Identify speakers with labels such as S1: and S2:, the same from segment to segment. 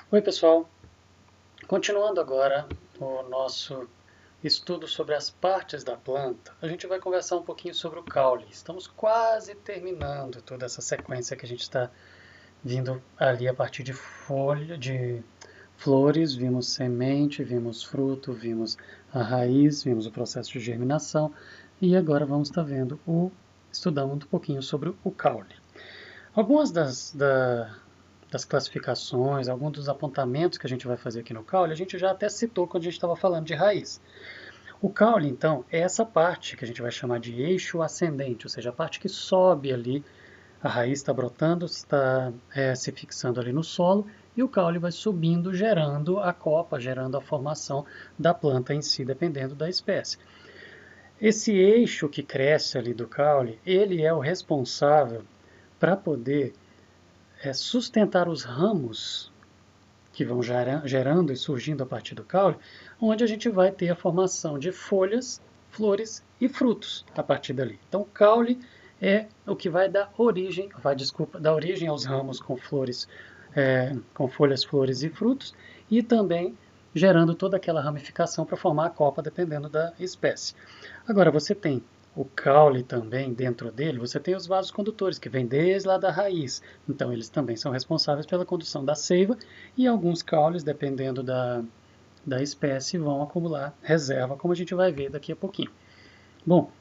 S1: Oi, pessoal. Continuando agora o nosso estudo sobre as partes da planta, a gente vai conversar um pouquinho sobre o caule. Estamos quase terminando toda essa sequência que a gente está vindo ali a partir de folha, de flores, vimos semente, vimos fruto, vimos a raiz, vimos o processo de germinação e agora vamos estar vendo estudando um pouquinho sobre o caule. Algumas das classificações, alguns dos apontamentos que a gente vai fazer aqui no caule, a gente já até citou quando a gente estava falando de raiz. O caule, então, é essa parte que a gente vai chamar de eixo ascendente, ou seja, a parte que sobe ali, a raiz está brotando, está se fixando ali no solo, e o caule vai subindo, gerando a copa, gerando a formação da planta em si, dependendo da espécie. Esse eixo que cresce ali do caule, ele é o responsável para poder sustentar os ramos que vão gerando e surgindo a partir do caule, onde a gente vai ter a formação de folhas, flores e frutos a partir dali. Então, o caule é o que vai dar origem, dar origem aos ramos com flores, com folhas, flores e frutos, e também gerando toda aquela ramificação para formar a copa, dependendo da espécie. Agora, você tem o caule também, dentro dele, você tem os vasos condutores, que vêm desde lá da raiz. Então, eles também são responsáveis pela condução da seiva e alguns caules, dependendo da espécie, vão acumular reserva, como a gente vai ver daqui a pouquinho. Bom,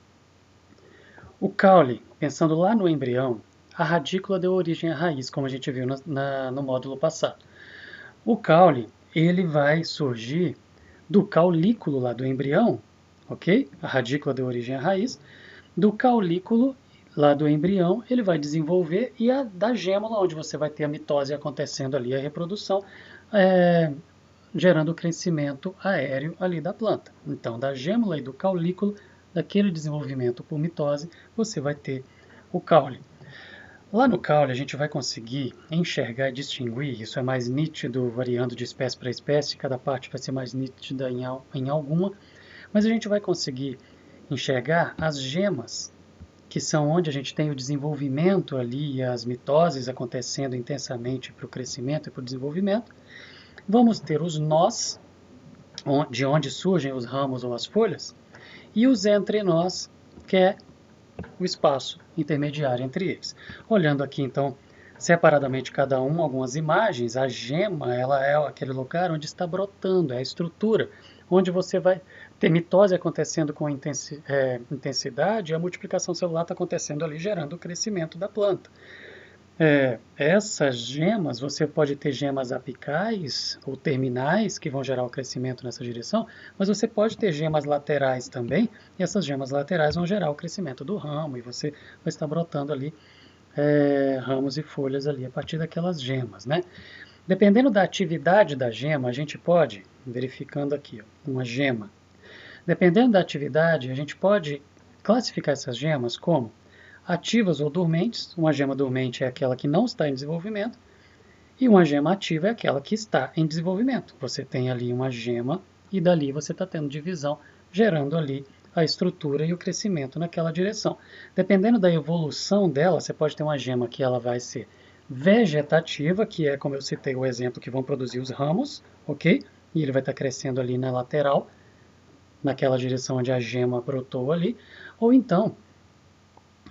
S1: o caule, pensando lá no embrião, a radícula deu origem à raiz, como a gente viu no módulo passado. O caule, ele vai surgir do caulículo lá do embrião, ok? A radícula deu origem à raiz. Do caulículo lá do embrião, ele vai desenvolver e da gêmula, onde você vai ter a mitose acontecendo ali, a reprodução, gerando o crescimento aéreo ali da planta. Então, da gêmula e do caulículo, daquele desenvolvimento por mitose, você vai ter o caule. Lá no caule, a gente vai conseguir enxergar e distinguir, isso é mais nítido variando de espécie para espécie, cada parte vai ser mais nítida em alguma, mas a gente vai conseguir enxergar as gemas, que são onde a gente tem o desenvolvimento ali, as mitoses acontecendo intensamente para o crescimento e para o desenvolvimento. Vamos ter os nós, de onde surgem os ramos ou as folhas, e os entrenós, que é o espaço intermediário entre eles. Olhando aqui, então, separadamente cada um, algumas imagens, a gema, ela é aquele lugar onde está brotando, é a estrutura, onde você vai ter mitose acontecendo com intensidade e a multiplicação celular está acontecendo ali, gerando o crescimento da planta. Essas gemas, você pode ter gemas apicais ou terminais que vão gerar o crescimento nessa direção, mas você pode ter gemas laterais também, e essas gemas laterais vão gerar o crescimento do ramo, e você vai estar brotando ali ramos e folhas ali a partir daquelas gemas, né? Dependendo da atividade da gema, a gente pode, verificando aqui, ó, uma gema. Dependendo da atividade, a gente pode classificar essas gemas como ativas ou dormentes. Uma gema dormente é aquela que não está em desenvolvimento, e uma gema ativa é aquela que está em desenvolvimento. Você tem ali uma gema e dali você está tendo divisão, gerando ali a estrutura e o crescimento naquela direção. Dependendo da evolução dela, você pode ter uma gema que ela vai ser vegetativa, que é, como eu citei o exemplo, que vão produzir os ramos, ok? E ele vai estar crescendo ali na lateral, naquela direção onde a gema brotou ali. Ou então,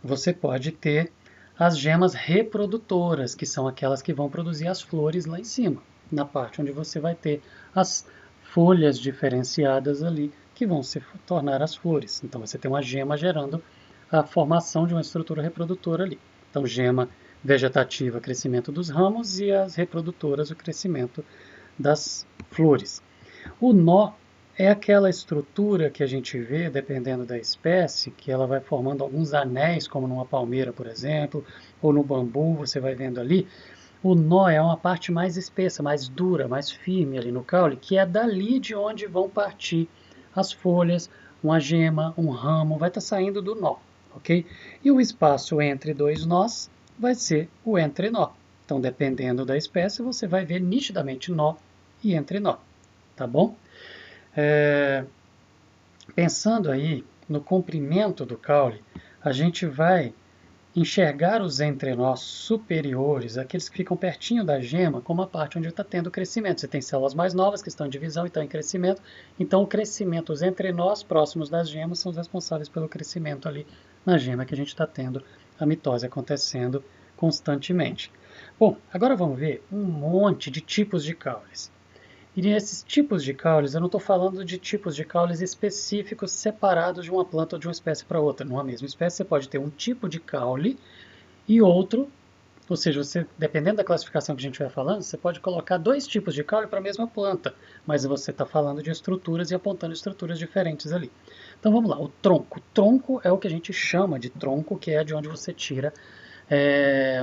S1: você pode ter as gemas reprodutoras, que são aquelas que vão produzir as flores lá em cima, na parte onde você vai ter as folhas diferenciadas ali, que vão se tornar as flores. Então você tem uma gema gerando a formação de uma estrutura reprodutora ali. Então gema vegetativa, crescimento dos ramos, e as reprodutoras, o crescimento das flores. O nó é aquela estrutura que a gente vê, dependendo da espécie, que ela vai formando alguns anéis, como numa palmeira, por exemplo, ou no bambu, você vai vendo ali. O nó é uma parte mais espessa, mais dura, mais firme ali no caule, que é dali de onde vão partir as folhas, uma gema, um ramo, vai estar saindo do nó, ok? E o espaço entre dois nós vai ser o entrenó. Então, dependendo da espécie, você vai ver nitidamente nó e entrenó, tá bom? Pensando aí no comprimento do caule, a gente vai enxergar os entrenós superiores, aqueles que ficam pertinho da gema, como a parte onde está tendo crescimento. Você tem células mais novas que estão em divisão e estão em crescimento, então o crescimento, os entrenós próximos das gemas são os responsáveis pelo crescimento ali na gema que a gente está tendo a mitose acontecendo constantemente. Bom, agora vamos ver um monte de tipos de caules. E nesses tipos de caules, eu não estou falando de tipos de caules específicos separados de uma planta ou de uma espécie para outra. Numa mesma espécie, você pode ter um tipo de caule e outro, ou seja, você, dependendo da classificação que a gente vai falando, você pode colocar dois tipos de caule para a mesma planta, mas você está falando de estruturas e apontando estruturas diferentes ali. Então vamos lá, o tronco. O tronco é o que a gente chama de tronco, que é de onde você tira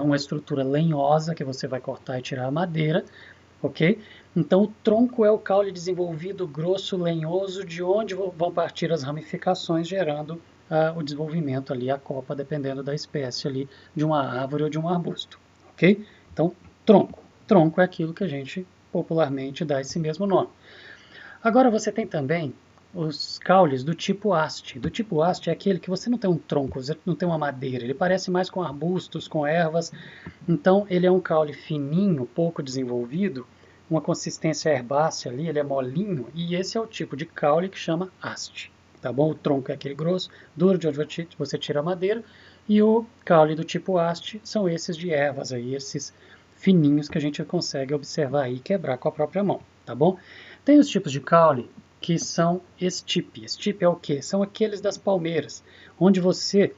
S1: uma estrutura lenhosa, que você vai cortar e tirar a madeira, ok? Então, o tronco é o caule desenvolvido, grosso, lenhoso, de onde vão partir as ramificações, gerando o desenvolvimento ali, a copa, dependendo da espécie ali, de uma árvore ou de um arbusto, ok? Então, tronco. Tronco é aquilo que a gente popularmente dá esse mesmo nome. Agora, você tem também os caules do tipo haste. Do tipo haste é aquele que você não tem um tronco, você não tem uma madeira, ele parece mais com arbustos, com ervas. Então, ele é um caule fininho, pouco desenvolvido, uma consistência herbácea ali, ele é molinho, e esse é o tipo de caule que chama haste. Tá bom? O tronco é aquele grosso, duro, de onde você tira a madeira, e o caule do tipo haste são esses de ervas aí, esses fininhos que a gente consegue observar aí e quebrar com a própria mão, tá bom? Tem os tipos de caule que são estipe. Estipe é o quê? São aqueles das palmeiras, onde você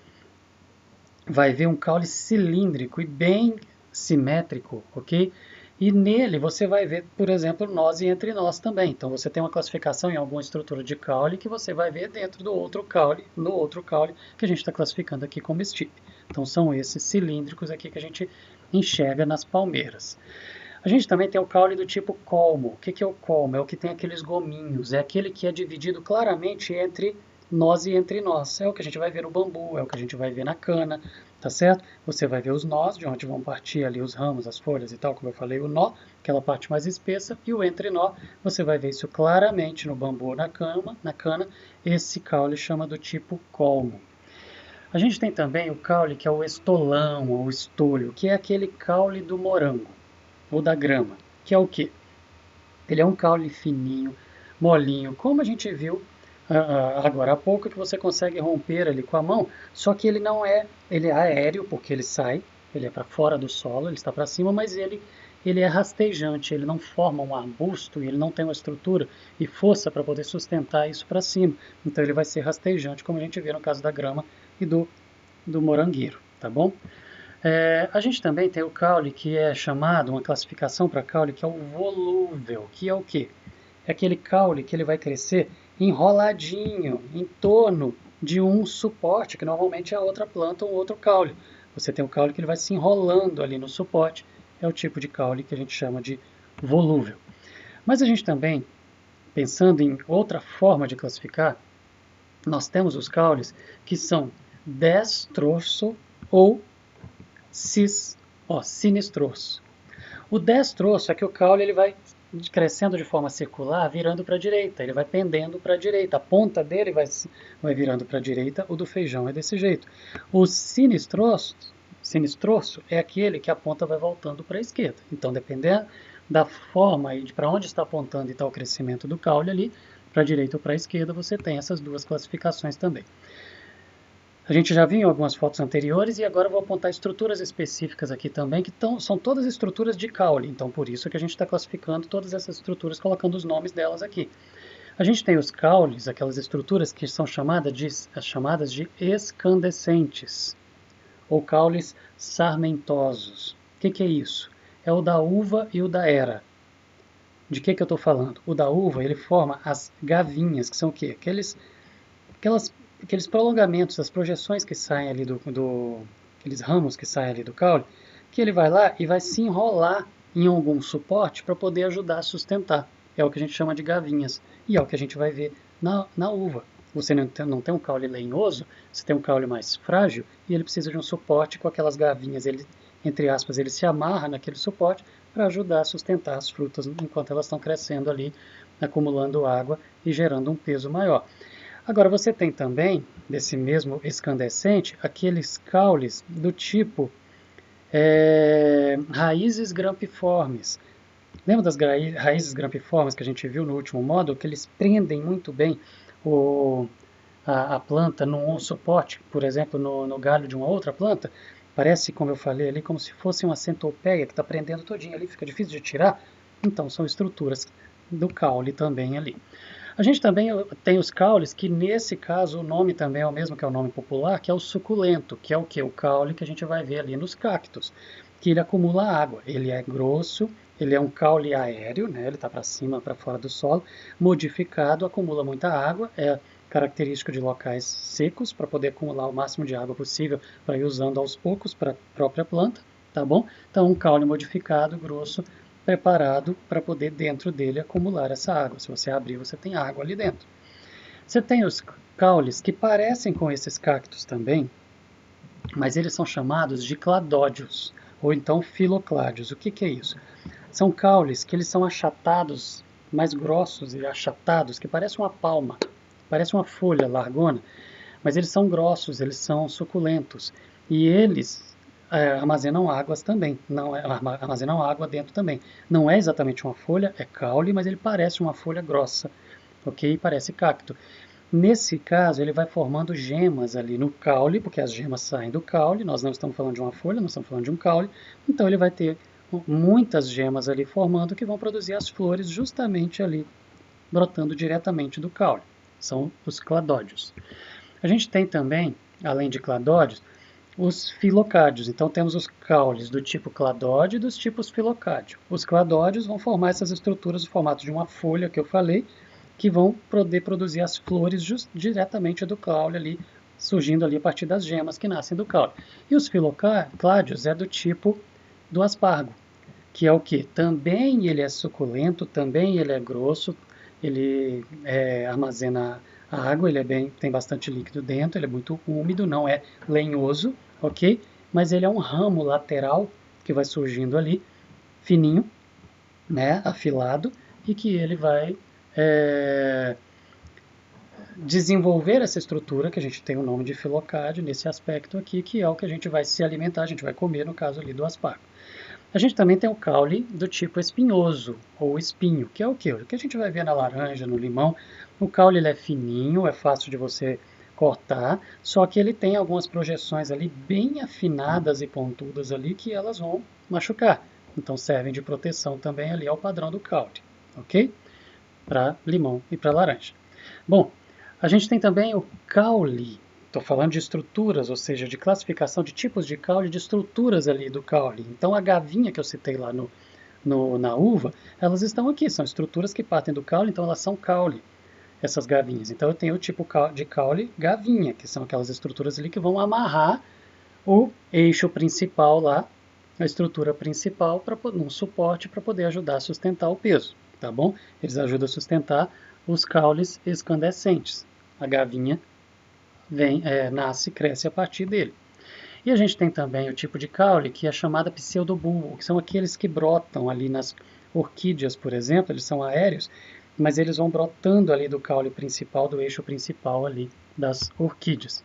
S1: vai ver um caule cilíndrico e bem simétrico, ok? E nele você vai ver, por exemplo, nós e entre nós também. Então você tem uma classificação em alguma estrutura de caule que você vai ver dentro do outro caule, no outro caule que a gente está classificando aqui como estipe. Então são esses cilíndricos aqui que a gente enxerga nas palmeiras. A gente também tem o caule do tipo colmo. O que é o colmo? É o que tem aqueles gominhos, é aquele que é dividido claramente entre nós e entre nós. É o que a gente vai ver no bambu, é o que a gente vai ver na cana, tá certo? Você vai ver os nós, de onde vão partir ali os ramos, as folhas e tal, como eu falei, o nó, aquela parte mais espessa, e o entre-nó, você vai ver isso claramente no bambu ou na cana, esse caule chama do tipo colmo. A gente tem também o caule que é o estolão ou estolho, que é aquele caule do morango ou da grama, que é o quê? Ele é um caule fininho, molinho, como a gente viu agora há pouco, que você consegue romper ele com a mão, só que ele não é, ele é aéreo, porque ele sai, ele é para fora do solo, ele está para cima, mas ele é rastejante, ele não forma um arbusto, ele não tem uma estrutura e força para poder sustentar isso para cima. Então ele vai ser rastejante, como a gente vê no caso da grama e do morangueiro, tá bom? A gente também tem o caule que é chamado, uma classificação para caule, que é o volúvel, que é o quê? É aquele caule que ele vai crescer enroladinho em torno de um suporte, que normalmente é a outra planta ou outro caule. Você tem o caule que ele vai se enrolando ali no suporte, é o tipo de caule que a gente chama de volúvel. Mas a gente também, pensando em outra forma de classificar, nós temos os caules que são destroço ou sinistroço. O destroço é que o caule ele vai crescendo de forma circular, virando para a direita, ele vai pendendo para a direita, a ponta dele vai virando para a direita, o do feijão é desse jeito. O sinistroso é aquele que a ponta vai voltando para a esquerda. Então, dependendo da forma e de para onde está apontando e está o crescimento do caule ali, para a direita ou para a esquerda, você tem essas duas classificações também. A gente já viu em algumas fotos anteriores e agora eu vou apontar estruturas específicas aqui também, que são todas estruturas de caule, então por isso que a gente está classificando todas essas estruturas, colocando os nomes delas aqui. A gente tem os caules, aquelas estruturas que são chamadas de escandescentes, ou caules sarmentosos. O que é isso? É o da uva e o da era. De que eu estou falando? O da uva, ele forma as gavinhas, que são o quê? Aqueles prolongamentos, as projeções que saem ali aqueles ramos que saem ali do caule, que ele vai lá e vai se enrolar em algum suporte para poder ajudar a sustentar. É o que a gente chama de gavinhas. E é o que a gente vai ver na uva. Você não tem um caule lenhoso, você tem um caule mais frágil e ele precisa de um suporte com aquelas gavinhas. Ele, entre aspas, ele se amarra naquele suporte para ajudar a sustentar as frutas enquanto elas estão crescendo ali, acumulando água e gerando um peso maior. Agora, você tem também, desse mesmo escandescente, aqueles caules do tipo raízes grampiformes. Lembra das raízes grampiformes que a gente viu no último módulo? Que eles prendem muito bem a planta num suporte, por exemplo, no galho de uma outra planta. Parece, como eu falei ali, como se fosse uma centopeia que está prendendo todinho ali, fica difícil de tirar. Então, são estruturas do caule também ali. A gente também tem os caules, que nesse caso o nome também é o mesmo que é o nome popular, que é o suculento, que é o que? O caule que a gente vai ver ali nos cactos, que ele acumula água. Ele é grosso, ele é um caule aéreo, né? Ele está para cima, para fora do solo, modificado, acumula muita água, é característico de locais secos, para poder acumular o máximo de água possível, para ir usando aos poucos para a própria planta, tá bom? Então, um caule modificado, grosso, preparado para poder dentro dele acumular essa água. Se você abrir, você tem água ali dentro. Você tem os caules que parecem com esses cactos também, mas eles são chamados de cladódios, ou então filocládios. O que é isso? São caules que eles são achatados, mais grossos e achatados, que parecem uma palma, parece uma folha largona, mas eles são grossos, eles são suculentos. E eles armazenam águas também, armazenam água dentro também. Não é exatamente uma folha, é caule, mas ele parece uma folha grossa, ok? Parece cacto. Nesse caso, ele vai formando gemas ali no caule, porque as gemas saem do caule, nós não estamos falando de uma folha, nós estamos falando de um caule, então ele vai ter muitas gemas ali formando que vão produzir as flores justamente ali, brotando diretamente do caule. São os cladódios. A gente tem também, além de cladódios, os filocádios. Então temos os caules do tipo cladódio e dos tipos filocádio. Os cladódios vão formar essas estruturas no formato de uma folha que eu falei, que vão poder produzir as flores diretamente do caule ali, surgindo ali a partir das gemas que nascem do caule. E os filocládios é do tipo do aspargo, que é o que? Também ele é suculento, também ele é grosso, ele armazena a água, ele tem bastante líquido dentro, ele é muito úmido, não é lenhoso, ok? Mas ele é um ramo lateral que vai surgindo ali, fininho, né, afilado, e que ele vai desenvolver essa estrutura, que a gente tem o nome de filocádio nesse aspecto aqui, que é o que a gente vai se alimentar, a gente vai comer, no caso ali do aspargo. A gente também tem o caule do tipo espinhoso, ou espinho, que é o quê? O que a gente vai ver na laranja, no limão. O caule ele é fininho, é fácil de você cortar, só que ele tem algumas projeções ali bem afinadas e pontudas ali que elas vão machucar. Então servem de proteção também ali ao padrão do caule, ok? Para limão e para laranja. Bom, a gente tem também o caule. Estou falando de estruturas, ou seja, de classificação de tipos de caule, de estruturas ali do caule. Então, a gavinha que eu citei lá na uva, elas estão aqui, são estruturas que partem do caule, então elas são caule, essas gavinhas. Então, eu tenho o tipo de caule gavinha, que são aquelas estruturas ali que vão amarrar o eixo principal lá, a estrutura principal, num suporte para poder ajudar a sustentar o peso, tá bom? Eles ajudam a sustentar os caules escandescentes. A gavinha nasce e cresce a partir dele. E a gente tem também o tipo de caule que é chamada pseudobulbo, que são aqueles que brotam ali nas orquídeas, por exemplo, eles são aéreos, mas eles vão brotando ali do caule principal, do eixo principal ali das orquídeas.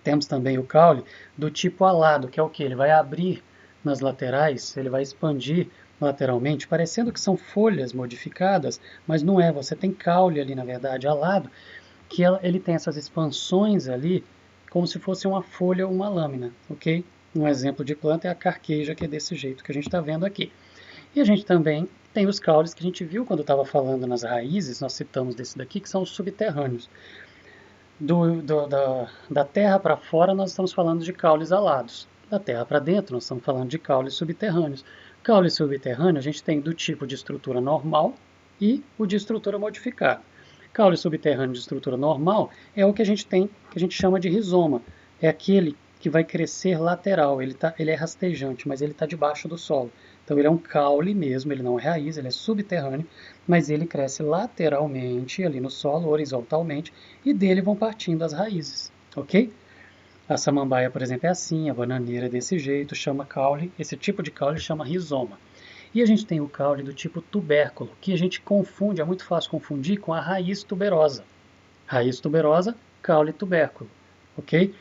S1: Temos também o caule do tipo alado, que é o que? Ele vai abrir nas laterais, ele vai expandir lateralmente, parecendo que são folhas modificadas, mas não é, você tem caule ali, na verdade, alado, que ele tem essas expansões ali, como se fosse uma folha ou uma lâmina, ok? Um exemplo de planta é a carqueja, que é desse jeito que a gente está vendo aqui. E a gente também tem os caules que a gente viu quando estava falando nas raízes, nós citamos desse daqui, que são os subterrâneos. Da terra para fora, nós estamos falando de caules alados. Da terra para dentro, nós estamos falando de caules subterrâneos. Caule subterrâneo, a gente tem do tipo de estrutura normal e o de estrutura modificada. Caule subterrâneo de estrutura normal é o que a gente tem, que a gente chama de rizoma. É aquele que vai crescer lateral, ele é rastejante, mas ele está debaixo do solo. Então ele é um caule mesmo, ele não é raiz, ele é subterrâneo, mas ele cresce lateralmente ali no solo, horizontalmente, e dele vão partindo as raízes, ok? A samambaia, por exemplo, é assim, a bananeira é desse jeito, chama caule, esse tipo de caule chama rizoma. E a gente tem o caule do tipo tubérculo, que a gente confunde, é muito fácil confundir com a raiz tuberosa. Raiz tuberosa, caule e tubérculo, ok?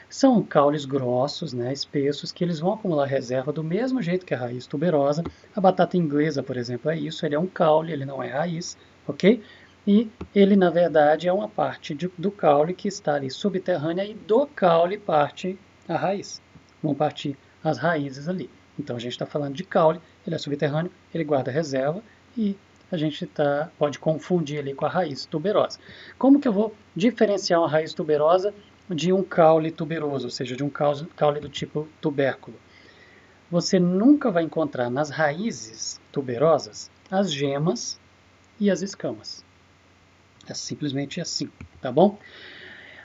S1: São caules grossos, né, espessos, que eles vão acumular reserva do mesmo jeito que a raiz tuberosa. A batata inglesa, por exemplo, é isso, ele é um caule, ele não é raiz, ok? E ele, na verdade, é uma parte do caule que está ali subterrânea e do caule parte a raiz. Vão partir as raízes ali. Então a gente está falando de caule, ele é subterrâneo, ele guarda reserva e a gente pode confundir ali com a raiz tuberosa. Como que eu vou diferenciar uma raiz tuberosa de um caule tuberoso, ou seja, de um caule do tipo tubérculo? Você nunca vai encontrar nas raízes tuberosas as gemas e as escamas. É simplesmente assim, tá bom?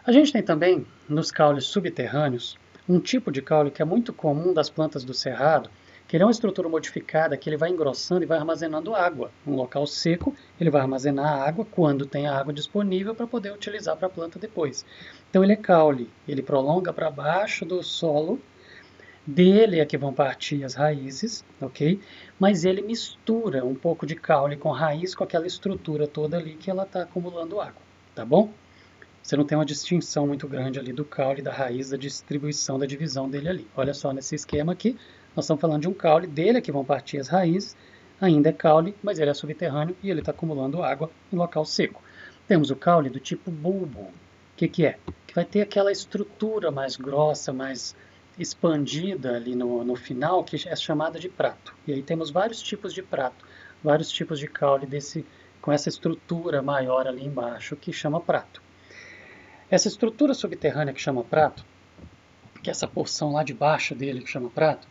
S1: A gente tem também, nos caules subterrâneos, um tipo de caule que é muito comum das plantas do cerrado, que ele é uma estrutura modificada que ele vai engrossando e vai armazenando água. Um local seco, ele vai armazenar a água quando tem a água disponível para poder utilizar para a planta depois. Então ele é caule, ele prolonga para baixo do solo, dele é que vão partir as raízes, ok? Mas ele mistura um pouco de caule com raiz, com aquela estrutura toda ali que ela está acumulando água, tá bom? Você não tem uma distinção muito grande ali do caule, da raiz, da distribuição, da divisão dele ali. Olha só nesse esquema aqui, nós estamos falando de um caule, dele é que vão partir as raízes, ainda é caule, mas ele é subterrâneo e ele está acumulando água em local seco. Temos o caule do tipo bulbo. O que é? Que vai ter aquela estrutura mais grossa, mais expandida ali no final, que é chamada de prato. E aí temos vários tipos de prato, vários tipos de caule com essa estrutura maior ali embaixo, que chama prato. Essa estrutura subterrânea que chama prato, que é essa porção lá de baixo dele que chama prato,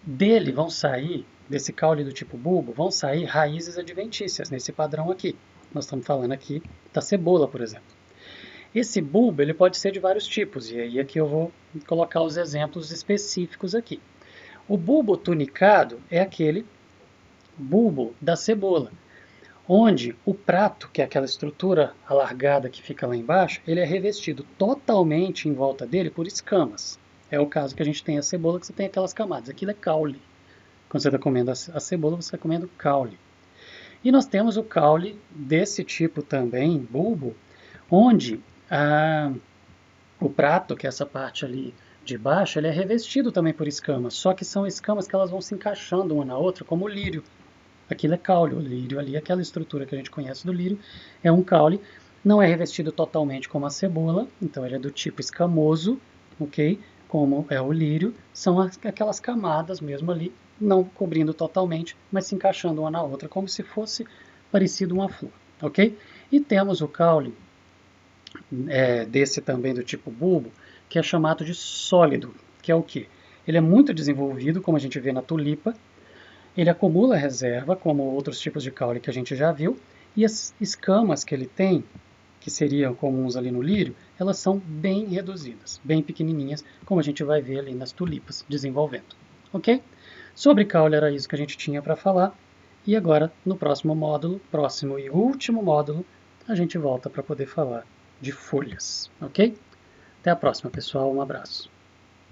S1: dele vão sair, desse caule do tipo bulbo, vão sair raízes adventícias, nesse padrão aqui. Nós estamos falando aqui da cebola, por exemplo. Esse bulbo ele pode ser de vários tipos, e aí aqui eu vou colocar os exemplos específicos aqui. O bulbo tunicado é aquele bulbo da cebola, onde o prato, que é aquela estrutura alargada que fica lá embaixo, ele é revestido totalmente em volta dele por escamas. É o caso que a gente tem a cebola, que você tem aquelas camadas. Aquilo é caule. Quando você está comendo a cebola, você está comendo caule. E nós temos o caule desse tipo também, bulbo, onde o prato, que é essa parte ali de baixo, ele é revestido também por escamas, só que são escamas que elas vão se encaixando uma na outra, como o lírio. Aquilo é caule, o lírio ali, aquela estrutura que a gente conhece do lírio, é um caule, não é revestido totalmente como a cebola, então ele é do tipo escamoso, ok? Como é o lírio, são aquelas camadas mesmo ali, não cobrindo totalmente, mas se encaixando uma na outra, como se fosse parecido uma flor, ok? E temos o caule desse também do tipo bulbo, que é chamado de sólido, que é o quê? Ele é muito desenvolvido, como a gente vê na tulipa, ele acumula reserva, como outros tipos de caule que a gente já viu, e as escamas que ele tem, que seriam comuns ali no lírio, elas são bem reduzidas, bem pequenininhas, como a gente vai ver ali nas tulipas desenvolvendo. Ok? Sobre caule era isso que a gente tinha para falar, e agora no próximo módulo, próximo e último módulo, a gente volta para poder falar de folhas. Ok? Até a próxima, pessoal. Um abraço.